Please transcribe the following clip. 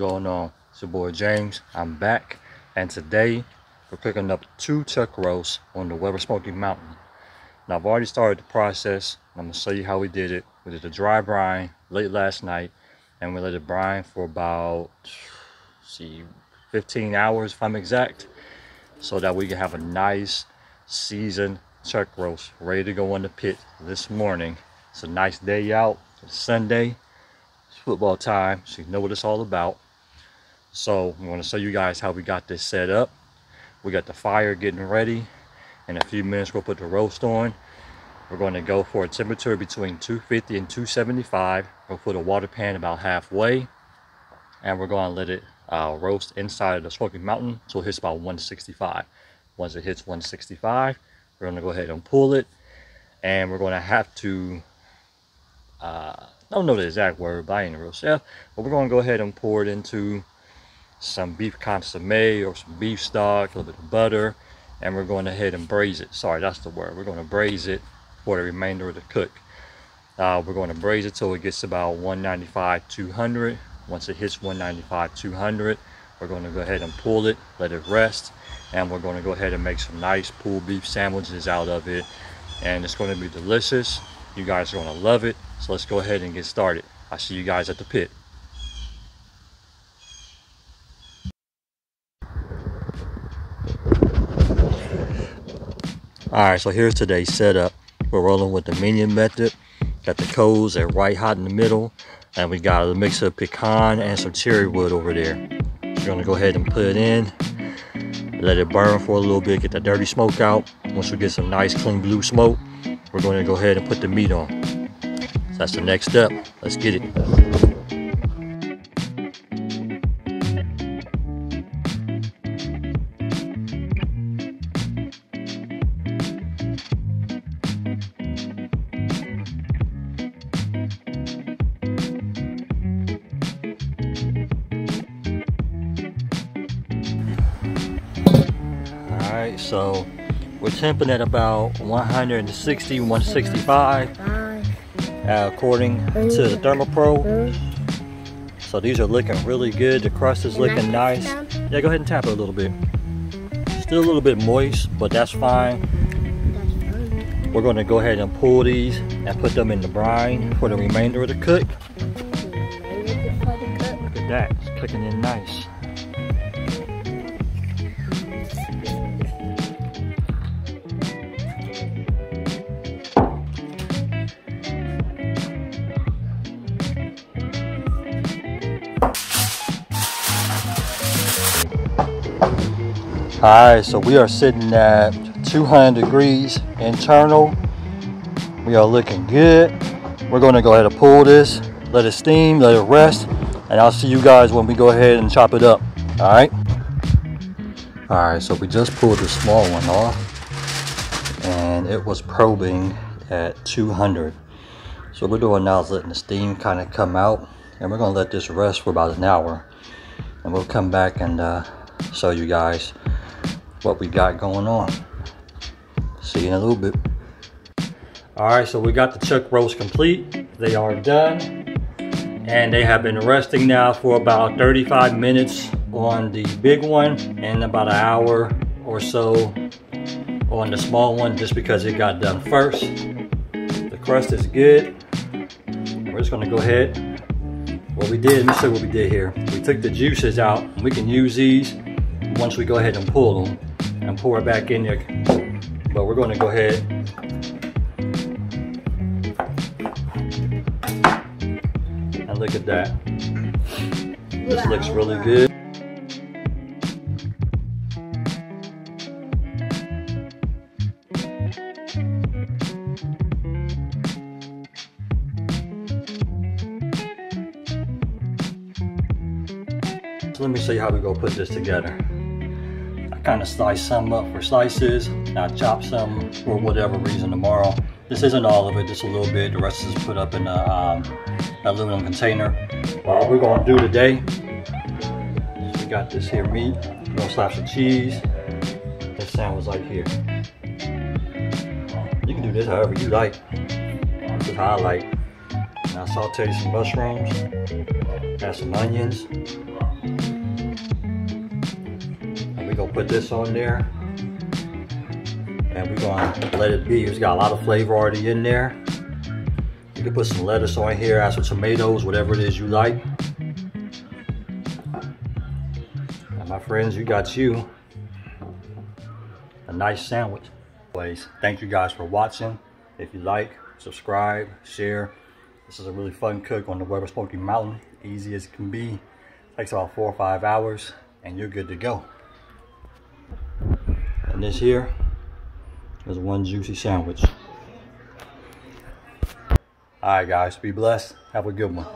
going on? It's your boy James. I'm back, and today we're cooking up 2 chuck roasts on the Weber Smokey Mountain. Now I've already started the process. I'm gonna show you how we did it. We did the dry brine late last night, and we let it brine for about 15 hours if I'm exact, so that we can have a nice seasoned chuck roast ready to go on the pit this morning. It's a nice day out. It's Sunday. It's football time, so you know what it's all about. So I'm going to show you guys how we got this set up. We got the fire getting ready. In a few minutes we'll put the roast on. We're going to go for a temperature between 250 and 275. We'll put a water pan about halfway, and we're going to let it roast inside of the Smoky Mountain until it hits about 165. Once it hits 165, we're going to go ahead and pull it, and we're going to have to I don't know the exact word, but I ain't a real chef, but we're going to go ahead and pour it into some beef consomme or some beef stock, a little bit of butter, and we're going ahead and braise it. Sorry, that's the word. We're going to braise it for the remainder of the cook. We're going to braise it till it gets about 195, 200. Once it hits 195, 200, we're going to go ahead and pull it, let it rest, and we're going to go ahead and make some nice pulled beef sandwiches out of it, and it's going to be delicious. You guys are going to love it. So let's go ahead and get started. I'll see you guys at the pit. Alright, so here's today's setup. We're rolling with the Minion method. Got the coals that right hot in the middle. And we got a mix of pecan and some cherry wood over there. We're going to go ahead and put it in. Let it burn for a little bit, get the dirty smoke out. Once we get some nice clean blue smoke, we're going to go ahead and put the meat on. So that's the next step. Let's get it. Alright, so we're temping at about 160, 165 according to the thermo. So these are looking really good. The crust is looking nice. Yeah, go ahead and tap it a little bit. Still a little bit moist, but that's fine. We're going to go ahead and pull these and put them in the brine for the remainder of the cook. Look at that, it's cooking in nice. Alright, so we are sitting at 200 degrees internal. We are looking good. We're going to go ahead and pull this, let it steam, let it rest, and I'll see you guys when we go ahead and chop it up. Alright? Alright, so we just pulled the small one off, and it was probing at 200. So what we're doing now is letting the steam kind of come out, and we're going to let this rest for about an hour. And we'll come back and show you guys what we got going on. See you in a little bit. Alright, so we got the chuck roast complete. They are done, and they have been resting now for about 35 minutes on the big one and about an hour or so on the small one, just because it got done first. The crust is good. We're just gonna go ahead. What we did, let me show you what we did here. We took the juices out, and we can use these once we go ahead and pull them and pour it back in there. But we're going to go ahead and look at that. This looks really good. So let me show you how we go put this together. Kind of slice some up for slices. I chop some for whatever reason tomorrow. This isn't all of it, just a little bit. The rest is put up in a aluminum container. What we're going to do today is we got this here meat. We're going to slap some cheese. This sandwich right here. You can do this however you like. This is how I like. Now saute some mushrooms, add some onions, gonna put this on there. And we're gonna let it be. It's got a lot of flavor already in there. You can put some lettuce on here, add some tomatoes, whatever it is you like. And my friends, you got you a nice sandwich. Anyways, thank you guys for watching. If you like, subscribe, share. This is a really fun cook on the Weber Smokey Mountain. Easy as it can be. Takes about 4 or 5 hours and you're good to go. And this here is one juicy sandwich. All right, guys, be blessed. Have a good one.